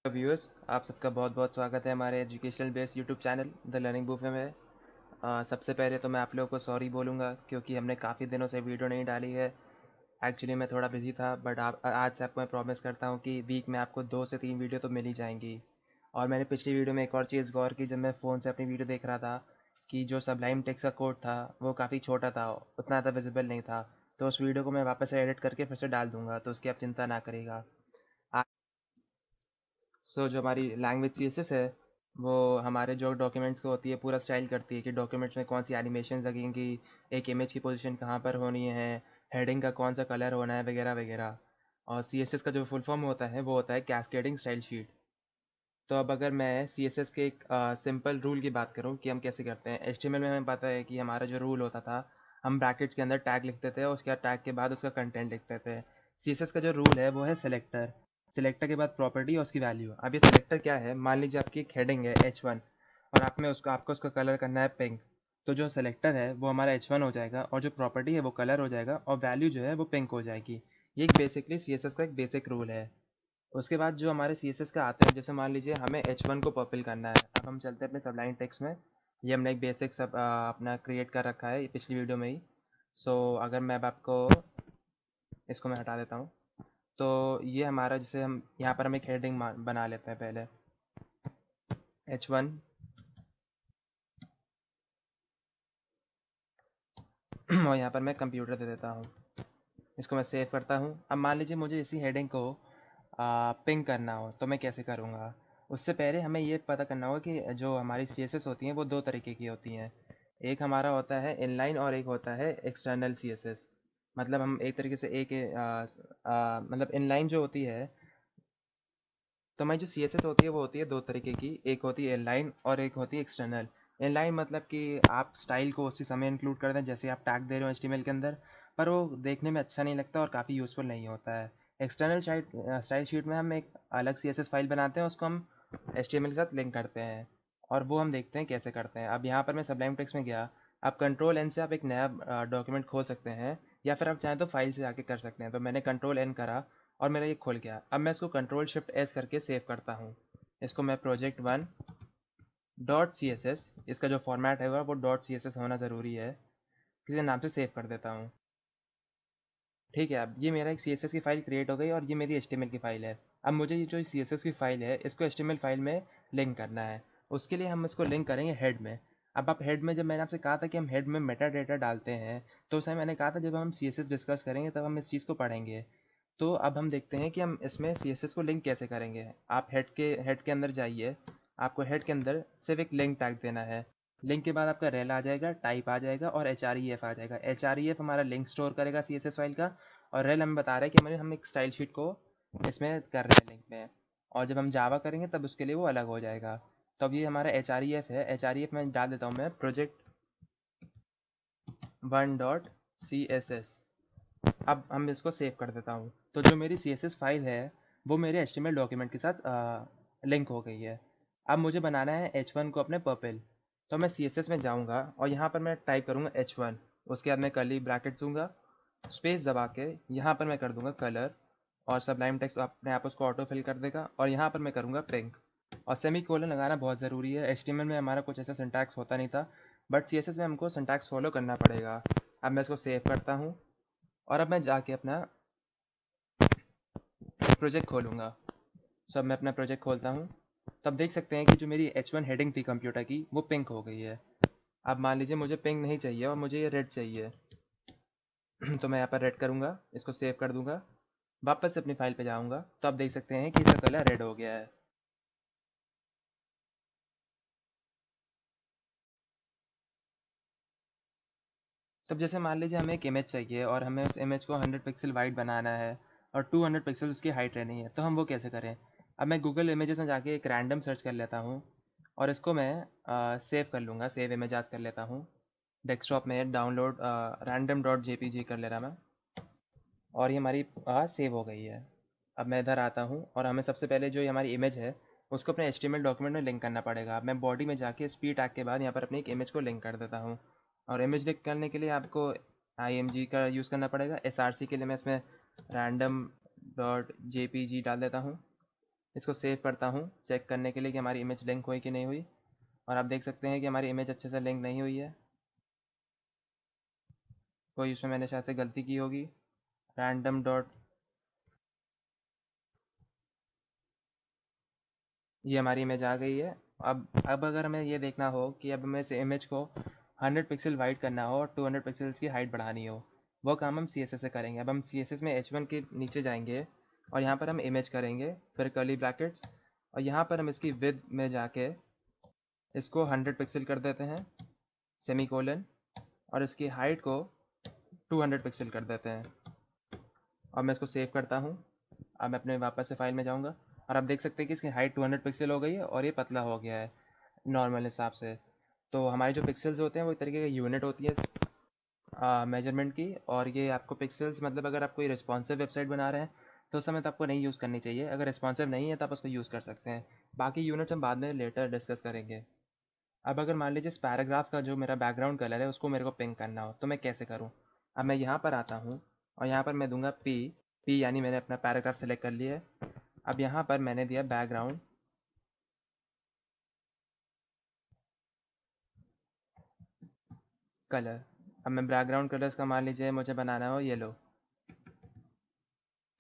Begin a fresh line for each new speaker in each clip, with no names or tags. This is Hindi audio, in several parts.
व्यूअर्स, आप सबका बहुत बहुत स्वागत है हमारे educational based YouTube channel the learning buffet में। सबसे पहले तो मैं आप लोगों को सॉरी बोलूँगा क्योंकि हमने काफ़ी दिनों से वीडियो नहीं डाली है। एक्चुअली मैं थोड़ा बिजी था, बट आज से आपको मैं प्रॉमिस करता हूँ कि वीक में आपको 2 से 3 वीडियो तो मिल ही जाएंगी। और मैंने पिछली वीडियो में एक और चीज़ गौर की, जब मैं फ़ोन से अपनी वीडियो देख रहा था कि जो सबलाइम टेक्स्ट का कोड था वो काफ़ी छोटा था, उतना ज़्यादा विजिबल नहीं था। तो उस वीडियो को मैं वापस से एडिट करके फिर से डाल दूँगा, तो उसकी आप चिंता ना करिएगा। जो हमारी लैंग्वेज सीएसएस है, वो हमारे जो डॉक्यूमेंट्स को होती है पूरा स्टाइल करती है कि डॉक्यूमेंट्स में कौन सी एनिमेशन लगेंगी, एक इमेज की पोजीशन कहाँ पर होनी है, हेडिंग का कौन सा कलर होना है, वगैरह वगैरह। और सीएसएस का जो फुल फॉर्म होता है वो होता है कैस्केडिंग स्टाइल शीट। तो अब अगर मैं सीएसएस के एक सिंपल रूल की बात करूँ कि हम कैसे करते हैं, एचटीएमएल में हमें पता है कि हमारा जो रूल होता था, हम ब्रैकेट्स के अंदर टैग लिखते थे और उसके बाद टैग के बाद उसका कंटेंट लिखते थे। सीएसएस का जो रूल है वो है सिलेक्टर। सिलेक्टर के बाद प्रॉपर्टी और उसकी वैल्यू। अब ये सिलेक्टर क्या है, मान लीजिए आपकी एक हेडिंग है H1 और आपको उसका कलर करना है पिंक। तो जो सिलेक्टर है वो हमारा H1 हो जाएगा और जो प्रॉपर्टी है वो कलर हो जाएगा और वैल्यू जो है वो पिंक हो जाएगी। ये एक बेसिकली सीएसएस का एक बेसिक रूल है। उसके बाद जो हमारे CSS का आते हैं, जैसे मान लीजिए हमें H1 को पर्पल करना है। अब हम चलते हैं अपने सबलाइन टेक्स्ट में। ये हमने एक बेसिक सब अपना क्रिएट कर रखा है पिछली वीडियो में ही। अगर मैं अब आपको इसको मैं हटा देता हूँ, तो ये हमारा, जैसे हम यहाँ पर हम एक हेडिंग बना लेते हैं पहले H1 और यहाँ पर मैं कंप्यूटर दे देता हूँ। इसको मैं सेव करता हूँ। अब मान लीजिए मुझे इसी हेडिंग को पिंग करना हो तो मैं कैसे करूँगा। उससे पहले हमें ये पता करना होगा कि जो हमारी CSS होती हैं वो दो तरीके की होती हैं। एक हमारा होता है इनलाइन और एक होता है एक्सटर्नल CSS। मतलब हम एक तरीके से मतलब इनलाइन जो होती है, तो हमारी जो CSS होती है वो होती है दो तरीके की। एक होती है इनलाइन और एक होती है एक्सटर्नल। इनलाइन मतलब कि आप स्टाइल को उसी समय इंक्लूड कर दें जैसे आप टैग दे रहे हो HTML के अंदर, पर वो देखने में अच्छा नहीं लगता और काफ़ी यूज़फुल नहीं होता है। एक्सटर्नल स्टाइल शीट में हम एक अलग CSS फाइल बनाते हैं, उसको हम HTML के साथ लिंक करते हैं और वो हम देखते हैं कैसे करते हैं। अब यहाँ पर मैं सबलाइम टेक्स्ट में गया। आप कंट्रोल एन से आप एक नया डॉक्यूमेंट खोल सकते हैं या फिर आप चाहें तो फाइल से आके कर सकते हैं। तो मैंने कंट्रोल एन करा और मेरा ये खुल गया। अब मैं इसको कंट्रोल शिफ्ट एस करके सेव करता हूँ। इसको मैं project1 dot C S S, इसका जो फॉर्मेट है वो डॉट सी एस एस होना ज़रूरी है, किसी नाम से सेव कर देता हूँ। ठीक है, अब ये मेरा एक सी एस एस की फ़ाइल क्रिएट हो गई और ये मेरी एच टी एम एल की फ़ाइल है। अब मुझे ये जो सी एस एस की फ़ाइल है इसको H T M L file में लिंक करना है। उसके लिए हम इसको लिंक करेंगे हेड में। अब आप हेड में, जब मैंने आपसे कहा था कि हम हेड में मेटा डेटा डालते हैं, तो उस समय मैंने कहा था जब हम सी एस एस डिस्कस करेंगे तब हम इस चीज़ को पढ़ेंगे। तो अब हम देखते हैं कि हम इसमें CSS को लिंक कैसे करेंगे। आप हेड के अंदर जाइए। आपको हेड के अंदर सिर्फ एक लिंक टैग देना है। लिंक के बाद आपका रेल आ जाएगा, टाइप आ जाएगा और HREF आ जाएगा। HREF हमारा लिंक स्टोर करेगा CSS फाइल का, और रेल हमें बता रहा है कि हम एक स्टाइल शीट को इसमें कर रहे हैं लिंक में। और जब हम जावा करेंगे तब उसके लिए वो अलग हो जाएगा। तो अब ये हमारा HREF है। HREF में डाल देता हूँ मैं project1.css। अब हम इसको सेव कर देता हूँ। तो जो मेरी CSS फाइल है वो मेरे HTML डॉक्यूमेंट के साथ लिंक हो गई है। अब मुझे बनाना है H1 को अपने पर्पल। तो मैं CSS में जाऊँगा और यहाँ पर मैं टाइप करूँगा H1। उसके बाद मैं कर्ली ब्रैकेट दूंगा, स्पेस दबा के यहाँ पर मैं कर दूंगा कलर, और सबलाइम टेक्स्ट अपने आप उसको ऑटो फिल कर देगा, और यहाँ पर मैं करूँगा पिंक। और सेमी कोलन लगाना बहुत ज़रूरी है। HTML में हमारा कुछ ऐसा सिंटैक्स होता नहीं था, बट CSS में हमको सिंटैक्स फॉलो करना पड़ेगा। अब मैं इसको सेव करता हूँ और अब मैं जाके अपना प्रोजेक्ट खोलूँगा। अब मैं अपना प्रोजेक्ट खोलता हूँ, तब देख सकते हैं कि जो मेरी H1 हेडिंग थी कंप्यूटर की वो पिंक हो गई है। अब मान लीजिए मुझे पिंक नहीं चाहिए और मुझे ये रेड चाहिए। तो मैं यहाँ पर रेड करूँगा, इसको सेव कर दूँगा, वापस से अपनी फाइल पे जाऊँगा, तो आप देख सकते हैं कि इसका कलर रेड हो गया है। तब जैसे मान लीजिए हमें एक इमेज चाहिए और हमें उस इमेज को 100 पिक्सल वाइड बनाना है और 200 पिक्सल उसकी हाइट रहनी है, तो हम वो कैसे करें। अब मैं गूगल इमेजेस में जाके एक रैंडम सर्च कर लेता हूँ और इसको मैं सेव कर लूँगा, सेव इमेज कर लेता हूँ। डेस्कटॉप में डाउनलोड रैंडम डॉट JPG कर ले रहा मैं, और ये हमारी सेव हो गई है। अब मैं इधर आता हूँ और हमें सबसे पहले जो ये हमारी इमेज है उसको अपने HTML डॉक्यूमेंट में लिंक करना पड़ेगा। अब मैं बॉडी में जाके स्पी टैग के बाद यहाँ पर अपनी एक इमेज को लिंक कर देता हूँ। और इमेज लिंक करने के लिए आपको IMG का यूज़ करना पड़ेगा। SRC के लिए मैं इसमें random.jpg डाल देता हूँ। इसको सेव करता हूँ चेक करने के लिए कि हमारी इमेज लिंक हुई कि नहीं हुई, और आप देख सकते हैं कि हमारी इमेज अच्छे से लिंक नहीं हुई है। कोई उसमें मैंने शायद से गलती की होगी। रैंडम डॉट, ये हमारी इमेज आ गई है। अब अगर हमें ये देखना हो कि अब हमें इस इमेज को 100 पिक्सल वाइड करना हो और 200 पिक्सल्स की हाइट बढ़ानी हो, वो काम हम CSS से करेंगे। अब हम CSS में H1 के नीचे जाएंगे और यहाँ पर हम इमेज करेंगे, फिर कर्ली ब्रैकेट्स, और यहाँ पर हम इसकी विड्थ में जाके इसको 100 पिक्सल कर देते हैं, सेमी कोलन, और इसकी हाइट को 200 पिक्सल कर देते हैं। अब मैं इसको सेव करता हूँ। अब मैं अपने वापस से फाइल में जाऊँगा और आप देख सकते हैं कि इसकी हाइट 200 पिक्सल हो गई है और ये पतला हो गया है नॉर्मल हिसाब से। तो हमारे जो पिक्सल्स होते हैं वो एक तरीके की यूनिट होती है मेजरमेंट की, और ये आपको पिक्सल्स मतलब अगर आप कोई रिस्पॉन्सिव वेबसाइट बना रहे हैं तो उस समय तो आपको नहीं यूज़ करनी चाहिए, अगर रिस्पॉन्सिव नहीं है तो आप उसको यूज़ कर सकते हैं। बाकी यूनिट्स हम बाद में लेटर डिस्कस करेंगे। अब अगर मान लीजिए इस पैराग्राफ का जो मेरा बैकग्राउंड कलर है उसको मेरे को पिंक करना हो तो मैं कैसे करूँ। अब मैं यहाँ पर आता हूँ और यहाँ पर मैं दूंगा पी यानी मैंने अपना पैराग्राफ सेलेक्ट कर लिया है। अब यहाँ पर मैंने दिया बैकग्राउंड कलर। अब मैं बैकग्राउंड कलर्स का मान लीजिए मुझे बनाना हो येलो।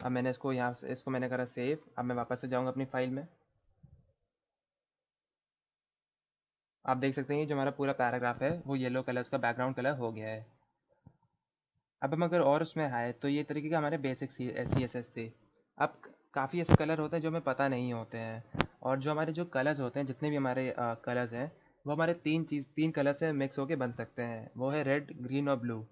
अब मैंने इसको यहाँ से इसको मैंने करा सेव। अब मैं वापस से जाऊँगा अपनी फाइल में। आप देख सकते हैं कि जो हमारा पूरा पैराग्राफ है वो येलो कलर का बैकग्राउंड कलर हो गया है। अब हम अगर और उसमें आए तो ये तरीके का हमारे बेसिक CSS थे। अब काफ़ी ऐसे कलर होते हैं जो हमें पता नहीं होते हैं, और जो हमारे जो कलर्स होते हैं जितने भी हमारे कलर्स हैं वो हमारे तीन कलर से मिक्स होके बन सकते हैं, वो है रेड, ग्रीन और ब्लू।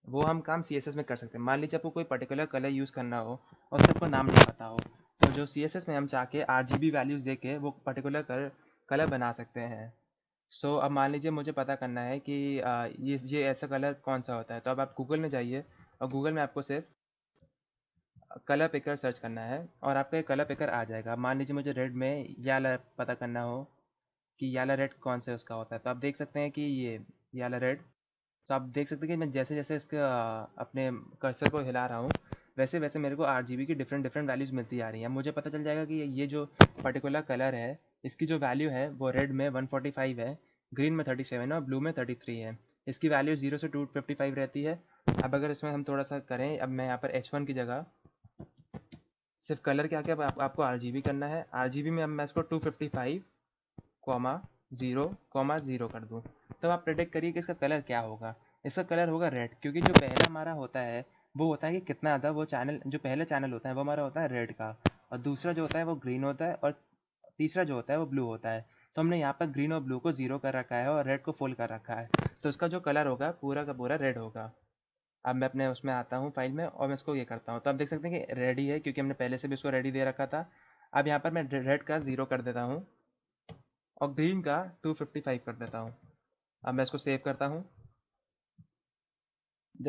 वो हम काम CSS में कर सकते हैं। मान लीजिए आपको कोई पर्टिकुलर कलर यूज़ करना हो और उसका आपको नाम नहीं पता हो, तो जो CSS में हम चाह के RGB वैल्यूज़ दे के वो पर्टिकुलर कलर कलर बना सकते हैं। अब मान लीजिए मुझे पता करना है कि ये ऐसा कलर कौन सा होता है, तो अब आप गूगल में जाइए और गूगल में आपको सिर्फ कलर पिकर सर्च करना है और आपका ये कलर पिकर आ जाएगा। मान लीजिए मुझे रेड में याला पता करना हो कि याला रेड कौन से उसका होता है, तो आप देख सकते हैं कि ये याला रेड। तो आप देख सकते हैं कि मैं जैसे जैसे इसका अपने कर्सर को हिला रहा हूँ वैसे वैसे मेरे को RGB की डिफरेंट डिफरेंट वैल्यूज़ मिलती आ रही हैं। मुझे पता चल जाएगा कि ये जो पर्टिकुलर कलर है इसकी जो वैल्यू है वो रेड में 145 है, ग्रीन में 37 है और ब्लू में 33 है। इसकी वैल्यू 0 से 255 रहती है। अब अगर इसमें हम थोड़ा सा करें, अब मैं यहाँ पर H1 की जगह सिर्फ कलर क्या क्या आपको RGB करना है। RGB में अब मैं इसको 255 कॉमा 0 कर दूं, तब आप प्रेडिक्ट करिए कि इसका कलर क्या होगा। इसका कलर होगा रेड, क्योंकि जो पहला हमारा होता है वो होता है कि कितना ज़्यादा वो चैनल, जो पहला चैनल होता है वो हमारा होता है रेड का, और दूसरा जो होता है वो ग्रीन होता है, और तीसरा जो होता है वो ब्लू होता है। तो हमने यहाँ पर ग्रीन और ब्लू को 0 कर रखा है और रेड को फुल कर रखा है, तो इसका जो कलर होगा पूरा का पूरा रेड होगा। अब मैं अपने उसमें आता हूँ फाइल में और मैं इसको ये करता हूँ, तो आप देख सकते हैं कि रेडी है क्योंकि हमने पहले से भी इसको रेडी दे रखा था। अब यहाँ पर मैं रेड का 0 कर देता हूँ और ग्रीन का 255 कर देता हूँ। अब मैं इसको सेव करता हूँ।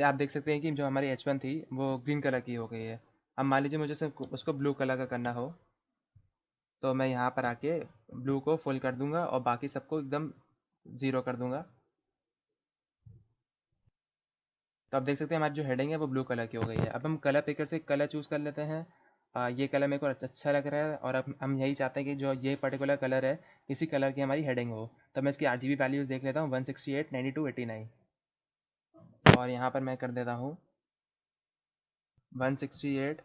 आप देख सकते हैं कि जो हमारी H1 थी वो ग्रीन कलर की हो गई है। अब मान लीजिए मुझे सिर्फ उसको ब्लू कलर का करना हो, तो मैं यहाँ पर आके ब्लू को फुल कर दूंगा और बाकी सबको एकदम 0 कर दूंगा। तो आप देख सकते हैं हमारी जो हेडिंग है वो ब्लू कलर की हो गई है। अब हम कलर पिकर से कलर चूज़ कर लेते हैं। ये कलर मेरे को अच्छा लग रहा है और अब हम यही चाहते हैं कि जो ये पर्टिकुलर कलर है इसी कलर की हमारी हेडिंग हो। तो मैं इसकी RGB वैल्यूज़ देख लेता हूँ, 168, 92, 89, और यहाँ पर मैं कर देता हूँ 168,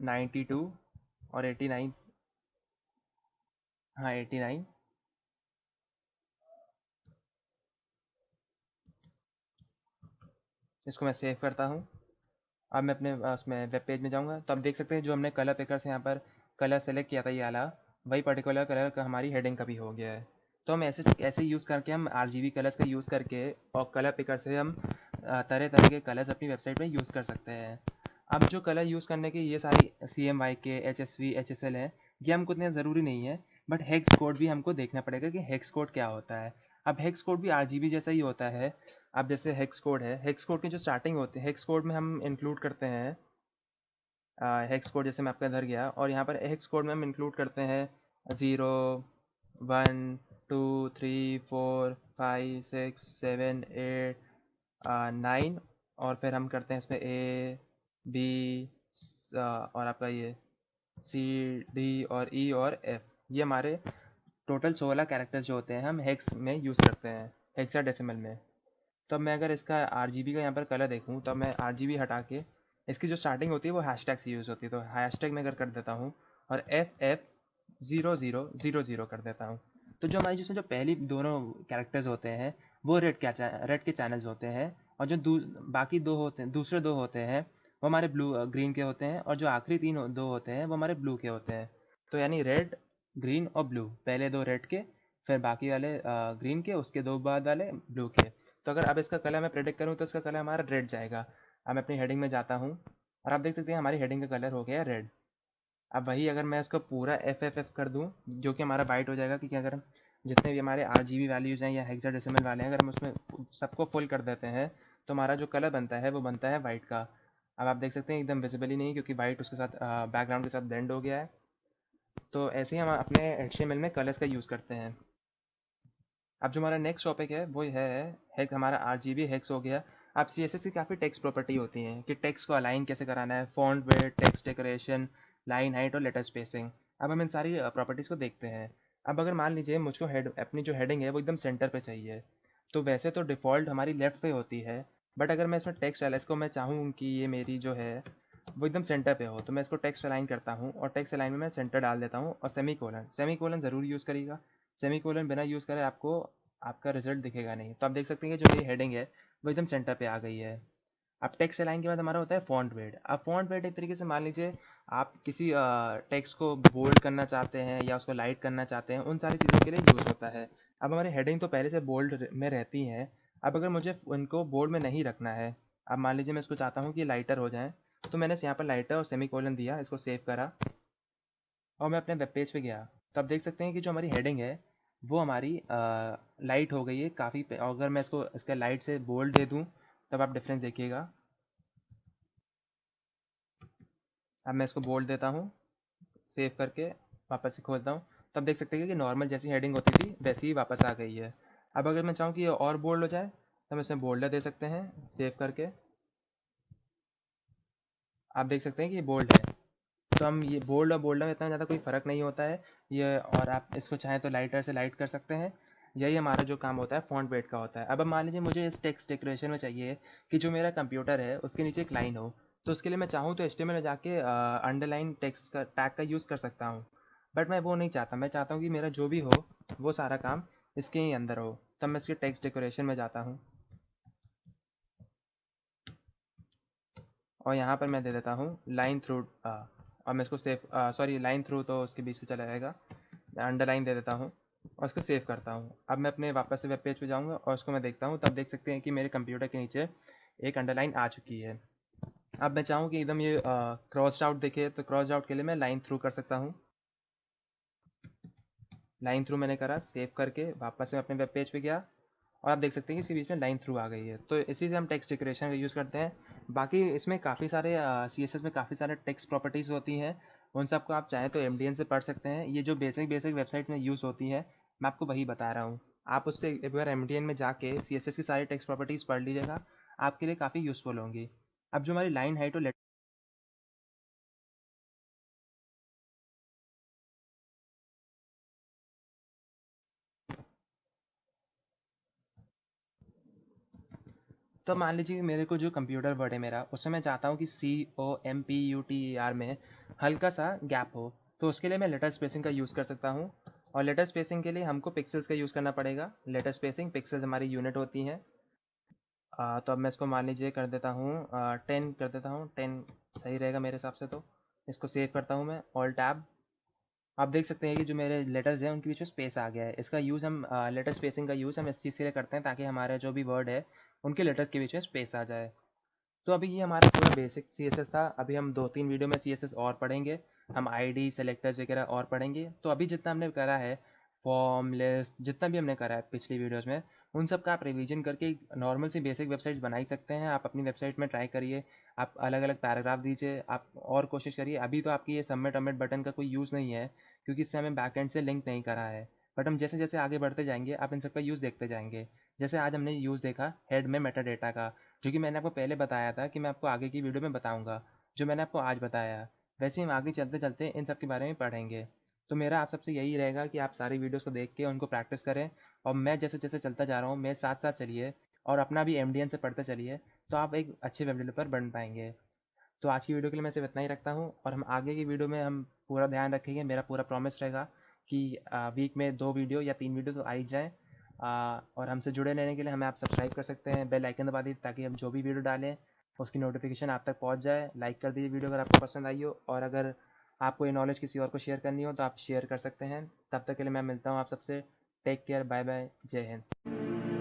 92 और 89। हाँ 89। इसको मैं सेव करता हूँ। अब मैं अपने उसमें वेब पेज में जाऊँगा, तो आप देख सकते हैं जो हमने कलर पिकर से यहाँ पर कलर सेलेक्ट किया था ये वाला, वही पर्टिकुलर कलर का हमारी हेडिंग का भी हो गया है। तो हम ऐसे ऐसे यूज़ करके हम RGB कलर्स का यूज़ करके और कलर पिकर से हम तरह तरह के कलर्स अपनी वेबसाइट में यूज़ कर सकते हैं। अब जो कलर यूज़ करने की ये सारी CMYK, HSV, HSL हैं, ये हमको इतने ज़रूरी नहीं है, बट हेक्स कोड भी हमको देखना पड़ेगा कि हेक्स कोड क्या होता है। अब हेक्स कोड भी RGB जैसा ही होता है। अब जैसे हेक्स कोड है, हेक्स कोड की जो स्टार्टिंग होती है हेक्स कोड में हम इंक्लूड करते हैं हेक्स कोड, जैसे मैं आपका इधर गया और यहाँ पर हेक्स कोड में हम इंक्लूड करते हैं 0, 1, 2, 3, 4, 5, 6, 7, 8, 9, और फिर हम करते हैं इसमें A, B, और आपका ये CD और E और F, ये हमारे टोटल 16 कैरेक्टर्स जो होते हैं हम हेक्स में यूज़ करते हैं, हेक्साडेसिमल में। तो अब मैं अगर इसका RGB का यहाँ पर कलर देखूँ तो मैं RGB हटा के इसकी जो स्टार्टिंग होती है वो हैशटैग से यूज़ होती है, तो हैशटैग में अगर कर देता हूँ और FF0000 कर देता हूँ, तो जो हमारी जिसमें जो पहली दोनों कैरेक्टर्स होते हैं वो रेड के चैनल्स होते हैं, और जो बाकी दो होते हैं, दूसरे दो होते हैं वो हमारे ग्रीन के होते हैं, और जो आखिरी दो होते हैं वो हमारे ब्लू के होते हैं। तो यानी रेड, ग्रीन और ब्लू, पहले दो रेड के, फिर बाकी वाले ग्रीन के, उसके दो बाद वाले ब्लू के। तो अगर अब इसका कलर मैं प्रेडिक्ट करूँ तो इसका कलर हमारा रेड जाएगा। अब मैं अपनी हेडिंग में जाता हूँ और आप देख सकते हैं हमारी हेडिंग का कलर हो गया रेड। अब वही अगर मैं इसको पूरा FFF कर दूँ जो कि हमारा बाइट हो जाएगा, क्योंकि अगर हम जितने भी हमारे RGB वैल्यूज़ हैं या हेक्साडेसिमल वाले हैं अगर हम उसमें सबको फुल कर देते हैं तो हमारा जो कलर बनता है वो बनता है वाइट का। अब आप देख सकते हैं एकदम विजिबल ही नहीं, क्योंकि वाइट उसके साथ बैकग्राउंड के साथ ब्लेंड हो गया है। तो ऐसे ही हम अपने HTML में कलर्स का यूज़ करते हैं। अब जो हमारा नेक्स्ट टॉपिक है वो है हेक्स, हमारा RGB हेक्स हो गया। अब CSS की काफ़ी टेक्स्ट प्रॉपर्टी होती हैं कि टेक्स्ट को अलाइन कैसे कराना है, font weight, text decoration, line height और लेटर स्पेसिंग। अब हम इन सारी प्रॉपर्टीज़ को देखते हैं। अब अगर मान लीजिए मुझको अपनी जो हेडिंग है वो एकदम सेंटर पे चाहिए, तो वैसे तो डिफ़ॉल्ट हमारी लेफ्ट पे होती है, बट अगर मैं इसमें टेक्स्ट एलएस को मैं चाहूँ कि ये मेरी जो है वो एकदम सेंटर पे हो, तो मैं इसको टेक्स्ट अलाइन करता हूँ और टेक्स्ट अलाइन में मैं सेंटर डाल देता हूँ और सेमी कोलन, सेमी कोलन ज़रूर यूज़ करिएगा। सेमी कोलन बिना यूज़ करे आपको आपका रिजल्ट दिखेगा नहीं। तो आप देख सकते हैं कि जो मेरी हेडिंग है वो एकदम सेंटर पे आ गई है। अब टेक्स्ट अलाइन के बाद हमारा होता है फॉन्ट वेट। अब फॉन्ट वेट एक तरीके से मान लीजिए आप किसी टेक्स्ट को बोल्ड करना चाहते हैं या उसको लाइट करना चाहते हैं, उन सारी चीज़ों के लिए यूज़ होता है। अब हमारी हेडिंग तो पहले से बोल्ड में रहती हैं, अब अगर मुझे उनको बोल्ड में नहीं रखना है, अब मान लीजिए मैं इसको चाहता हूँ कि लाइटर हो जाए, तो मैंने यहाँ पर लाइटर और सेमी कोलन दिया, इसको सेव करा और मैं अपने वेब पेज पे गया। तो आप देख सकते हैं कि जो हमारी हेडिंग है वो हमारी लाइट हो गई है काफ़ी। अगर मैं इसको इसका लाइट से बोल्ड दे दूँ तब आप डिफरेंस देखिएगा। अब मैं इसको बोल्ड देता हूँ, सेव करके वापस से खोलता हूँ, तो आप देख सकते हैं कि नॉर्मल जैसी हेडिंग होती थी वैसी ही वापस आ गई है। अब अगर मैं चाहूँ कि ये और बोल्ड हो जाए तो हम इसमें बोल्डर दे सकते हैं, सेव करके आप देख सकते हैं कि ये बोल्ड है। तो हम ये बोल्ड और बोल्डर में इतना ज़्यादा कोई फ़र्क नहीं होता है ये, और आप इसको चाहें तो लाइटर से लाइट कर सकते हैं। यही हमारा जो काम होता है फ़ॉन्ट वेट का होता है। अब मान लीजिए मुझे इस टेक्स्ट डेकोरेशन में चाहिए कि जो मेरा कंप्यूटर है उसके नीचे एक लाइन हो, तो उसके लिए मैं चाहूँ तो HTML में जाके अंडरलाइन टेक्स्ट का टैग का यूज़ कर सकता हूँ, बट मैं वो नहीं चाहता। मैं चाहता हूँ कि मेरा जो भी हो वो सारा काम इसके ही अंदर हो। तब मैं इसके टेक्स्ट डेकोरेशन में जाता हूँ और यहाँ पर मैं दे देता हूँ लाइन थ्रू, और मैं इसको सेव, सॉरी लाइन थ्रू तो उसके बीच से चला जाएगा, मैं अंडरलाइन दे देता हूँ और उसको सेव करता हूँ। अब मैं अपने वापस से वेब पेज पे जाऊँगा और उसको मैं देखता हूँ, तब देख सकते हैं कि मेरे कंप्यूटर के नीचे एक अंडरलाइन आ चुकी है। अब मैं चाहूँ कि एकदम ये क्रॉस्ड आउट दिखे, तो क्रॉस्ड आउट के लिए मैं लाइन थ्रू कर सकता हूँ। लाइन थ्रू मैंने करा, सेव करके वापस से अपने वेब पेज पे गया और आप देख सकते हैं कि इसके बीच में लाइन थ्रू आ गई है। तो इसी से हम टेक्स्ट डेकोरेशन का यूज़ करते हैं। बाकी इसमें काफ़ी सारे CSS में काफ़ी सारे टेक्स्ट प्रॉपर्टीज़ होती हैं, उन सबको आप चाहें तो MDN से पढ़ सकते हैं। ये जो बेसिक बेसिक वेबसाइट में यूज़ होती है मैं आपको वही बता रहा हूँ। आप उससे एक बार MDN में जाके CSS की सारी टेक्स्ट प्रॉपर्टीज़ पढ़ लीजिएगा, आपके लिए काफ़ी यूज़फुल होंगी। अब जो हमारी लाइन हाइट और तो मान लीजिए कि मेरे को जो कंप्यूटर वर्ड है मेरा, उसमें मैं चाहता हूँ कि COMPUTER में हल्का सा गैप हो, तो उसके लिए मैं लेटर स्पेसिंग का यूज़ कर सकता हूँ। और लेटर स्पेसिंग के लिए हमको पिक्सल्स का यूज़ करना पड़ेगा। लेटर स्पेसिंग पिक्सल्स हमारी यूनिट होती हैं। तो अब मैं इसको मान लीजिए कर देता हूँ 10 कर देता हूँ, 10 सही रहेगा मेरे हिसाब से। तो इसको सेव करता हूँ मैं, ऑल टैब। आप देख सकते हैं कि जो मेरे लेटर्स हैं उनके बीच में स्पेस आ गया है। इसका यूज़ हम लेटर स्पेसिंग का यूज़ हम इस चीज़ के लिए करते हैं ताकि हमारा जो भी वर्ड है उनके लेटर्स के बीच में स्पेस आ जाए। तो अभी ये हमारा पूरा बेसिक CSS था। अभी हम 2-3 वीडियो में CSS और पढ़ेंगे, हम ID सेलेक्टर्स वगैरह और पढ़ेंगे। तो अभी जितना हमने करा है फॉर्म लिस्ट, जितना भी हमने करा है पिछली वीडियोस में, उन सब का आप रिवीजन करके नॉर्मल सी बेसिक वेबसाइट्स बना ही सकते हैं। आप अपनी वेबसाइट में ट्राई करिए, आप अलग अलग पैराग्राफ दीजिए, आप और कोशिश करिए। अभी तो आपकी ये सबमिट अमिट बटन का कोई यूज़ नहीं है क्योंकि इससे हमें बैकएंड से लिंक नहीं करा है, बट हम जैसे जैसे आगे बढ़ते जाएंगे आप इन सब का यूज़ देखते जाएंगे। जैसे आज हमने यूज़ देखा हेड में मेटा डेटा का, जो कि मैंने आपको पहले बताया था कि मैं आपको आगे की वीडियो में बताऊंगा। जो मैंने आपको आज बताया। वैसे ही हम आगे चलते-चलते इन सब के बारे में पढ़ेंगे। तो मेरा आप सबसे यही रहेगा कि आप सारी वीडियोज़ को देख के उनको प्रैक्टिस करें और मैं जैसे-जैसे चलता जा रहा हूँ, मेरे साथ-साथ चलिए और अपना भी एमडीएन से पढ़ते चलिए, तो आप एक अच्छे वेब डेवलपर बन पाएँगे। तो आज की वीडियो के लिए मैं सिर्फ इतना ही रखता हूँ और हम आगे की वीडियो में हम पूरा ध्यान रखेंगे। मेरा पूरा प्रॉमिस रहेगा कि वीक में 2 वीडियो या 3 वीडियो तो आ ही जाए। और हमसे जुड़े रहने के लिए हमें आप सब्सक्राइब कर सकते हैं, बेल आइकन दबा दीजिए ताकि हम जो भी वीडियो डालें उसकी नोटिफिकेशन आप तक पहुँच जाए। लाइक कर दीजिए वीडियो अगर आपको पसंद आई हो, और अगर आपको ये नॉलेज किसी और को शेयर करनी हो तो आप शेयर कर सकते हैं। तब तक के लिए मैं मिलता हूँ आप सबसे। टेक केयर, बाय बाय, जय हिंद।